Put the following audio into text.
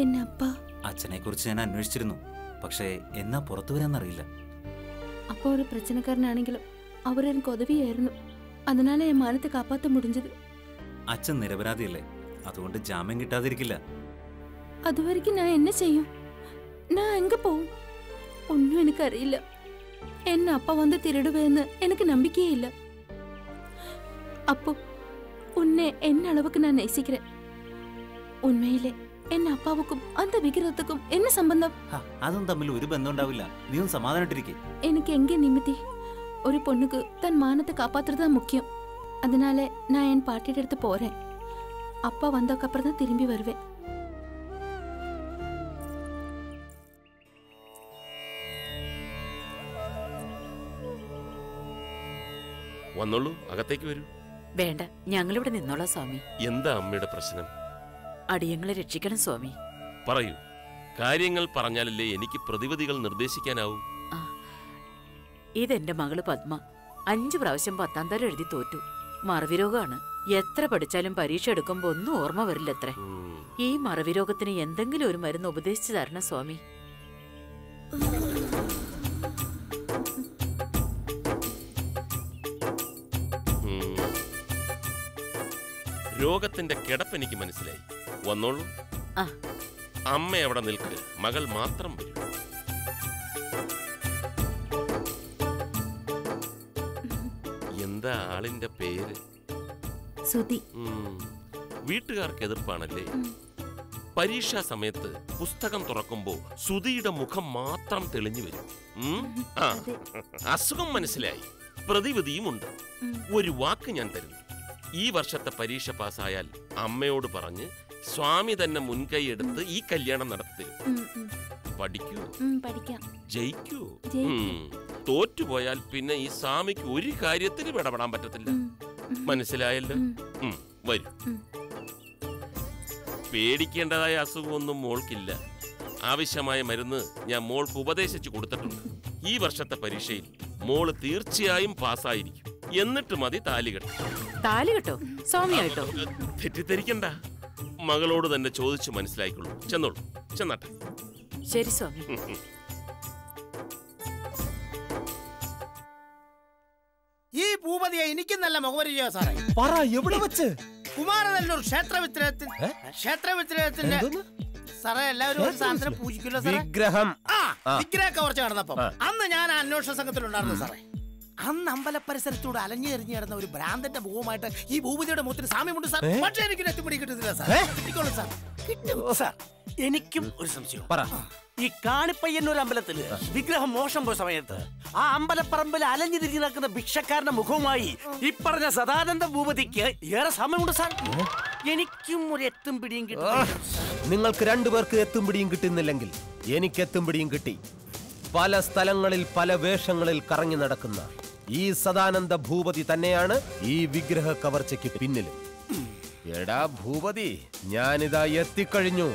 എന്നെ അപ്പ അച്ഛനെ കുറിച്ച് ഞാൻ അന്വേഷിച്ചിരുന്നു. പക്ഷേ എന്നാ പുറത്തു വരാന്നറിയില്ല. அப்பா ஒரு பிரச்சனைக்காரனாണെങ്കിലും அவர் எனக்கு உதவியாയിരുന്നു. அதனால என் மானத்தை காப்பாற்ற முடிஞ்சது. അച്ഛൻ നിരപരാധിയല്ലേ, അതുകൊണ്ട് ജാമ്യം കിട്ടാതിരിക്കില്ല. അതുവരെയ്ക്കും ഞാൻ என்ன செய்யும்? நான் எங்க போവും? ഒന്നും എനിക്കറിയില്ല. എന്നെ അപ്പ വന്ന് തിരിടുവെന്ന് എനിക്ക് നம்பிக்கைയില്ല. அப்போ உன்னை என்ன அளவுக்கு நான் நேசிக்கிறேன். உண்மையிலே എന്നെ അപ്പാവുക്കും അന്ത വിഗ്രഹത്തുക്കും എന്നെ സംബന്ധം? അതും തമ്മിൽ ഒരു ബന്ധം ഉണ്ടാവില്ല. നീ ഒന്ന് സമാധാനമായിട്ടിരിക്കേ. എനിക്ക് എங்கே நிம்மதி? ஒரு பொண்ணுக்கு தன் மானத்தை காப்பாத்துறது தான் முக்கியம். அதனால நான் என் பாட்டியோட எடுத்து போறேன். அப்பா வந்ததுக்கு அப்புறம் தான் திரும்பி வருவேன். വന്നോളൂ, അകത്തേക്ക് വരൂ. വേണ്ട, ഞങ്ങളിവിടെ നിന്നോളാം സ്വാമി. എന്താ അമ്മയുടെ പ്രശ്നം? അടിയങ്ങളെ രക്ഷിക്കണം സ്വാമി. പറയൂ. കാര്യങ്ങൾ പറഞ്ഞാലല്ലേ എനിക്ക് പ്രതിവിധികൾ നിർദ്ദേശിക്കാനാവൂ. ഇതെന്റെ മകള് പത്മ 5 പ്രാവശ്യം 10ാം തരം എഴുതി തോറ്റു. മറവിരോഗമാണ്. എത്ര പഠിച്ചാലും പരീക്ഷ എടുക്കുമ്പോ ഒന്നും ഓർമ്മ വരില്ലത്രേ. ഈ മറവിരോഗത്തിന് എന്തെങ്കിലും ഒരു മരുന്ന് ഉപദേശിച്ചു തരണം സ്വാമി. രോഗത്തിന്റെ കിടപ്പ് എനിക്ക് മനസ്സിലായി. വന്നോളൂ. അമ്മ അവിടെ നിൽക്ക്, മകൾ മാത്രം വരും. എന്താ ആളിന്റെ പേര്? സുധി. വീട്ടുകാർക്ക് എതിർപ്പാണല്ലേ? പരീക്ഷാ സമയത്ത് പുസ്തകം തുറക്കുമ്പോ സുധിയുടെ മുഖം മാത്രം തെളിഞ്ഞു വരും. അസുഖം മനസ്സിലായി. പ്രതിവിധിയുമുണ്ട്. ഒരു വാക്ക് ഞാൻ തരുന്നു. ഈ വർഷത്തെ പരീക്ഷ പാസ്സായാൽ അമ്മയോട് പറഞ്ഞ് സ്വാമി തന്നെ മുൻകൈ എടുത്ത് ഈ കല്യാണം നടത്തിത്തരും. പഠിക്കൂ, ജയിക്കൂ. തോറ്റുപോയാൽ പിന്നെ ഈ സ്വാമിക്ക് ഒരു കാര്യത്തിന് ഇടപെടാൻ പറ്റത്തില്ല. മനസ്സിലായല്ലോ? വരൂ. പേടിക്കേണ്ടതായ അസുഖമൊന്നും മോൾക്കില്ല. ആവശ്യമായ മരുന്ന് ഞാൻ മോൾക്ക് ഉപദേശിച്ചു കൊടുത്തിട്ടുണ്ട്. ഈ വർഷത്തെ പരീക്ഷയിൽ മോള് തീർച്ചയായും പാസ്സായിരിക്കും. എന്നിട്ട് മതി താലികെട്ട്. താലികെട്ടോ? സ്വാമിയായിട്ടോ? തെറ്റിദ്ധരിക്കണ്ട. മകളോട് തന്നെ ചോദിച്ചു മനസ്സിലായിക്കൊള്ളൂ. ചെന്നോളൂ, ചെന്നാട്ടെ. ശരി സ്വാമി. ഈ ഭൂപതിയെ എനിക്കും നല്ല മുഖപരിചയ സാറേ. പറ, എവിടെ വെച്ച്? കുമാരനല്ലൂർ ക്ഷേത്രവിഗ്രഹത്തിന്റെ സാറേ. എല്ലാവരും ഒരു സാധനം പൂജിക്കില്ല സാറേ. വിഗ്രഹം. വിഗ്രഹ കവർച്ച നടന്നപ്പം അന്ന് ഞാൻ അന്വേഷണ സംഘത്തിലുണ്ടായിരുന്നു സാറേ. അന്ന് അമ്പല പരിസരത്തൂടെ അലഞ്ഞു എറിഞ്ഞു കിടന്ന ഒരു ഭ്രാന്തന്റെ മുഖമായിട്ട് ഈ ഭൂപതിയുടെ മുഖത്തിന് സാമ്യമുണ്ട് സാർ. പക്ഷേ എനിക്ക് എത്തിപ്പിടി കിട്ടുന്നില്ല സാർ. കിട്ടിക്കോളൂ സാർ. കിട്ടും സാർ. എനിക്കും ഒരു സംശയം. ഈ കാണിപ്പയ്യന്നൂർ അമ്പലത്തില് വിഗ്രഹം മോശം പോയ സമയത്ത് ആ അമ്പലപ്പറമ്പിൽ അലഞ്ഞു തിരിഞ്ഞു നടക്കുന്ന ഭിക്ഷക്കാരന്റെ മുഖവുമായി ഈ പറഞ്ഞ സദാനന്ദ ഭൂപതിക്ക് ഏറെ സമയമുണ്ട് സാർ. എനിക്കും ഒരു എത്തും പിടിയും കിട്ടും. നിങ്ങൾക്ക് രണ്ടുപേർക്ക് എത്തും പിടിയും കിട്ടുന്നില്ലെങ്കിൽ എനിക്ക് എത്തും പിടിയും കിട്ടി. പല സ്ഥലങ്ങളിൽ പല വേഷങ്ങളിൽ കറങ്ങി നടക്കുന്ന ഈ സദാനന്ദ ഭൂപതി തന്നെയാണ് ഈ വിഗ്രഹ കവർച്ചയ്ക്ക് പിന്നിലും. എടാ ഭൂപതി, ഞാനിതാ എത്തിക്കഴിഞ്ഞു.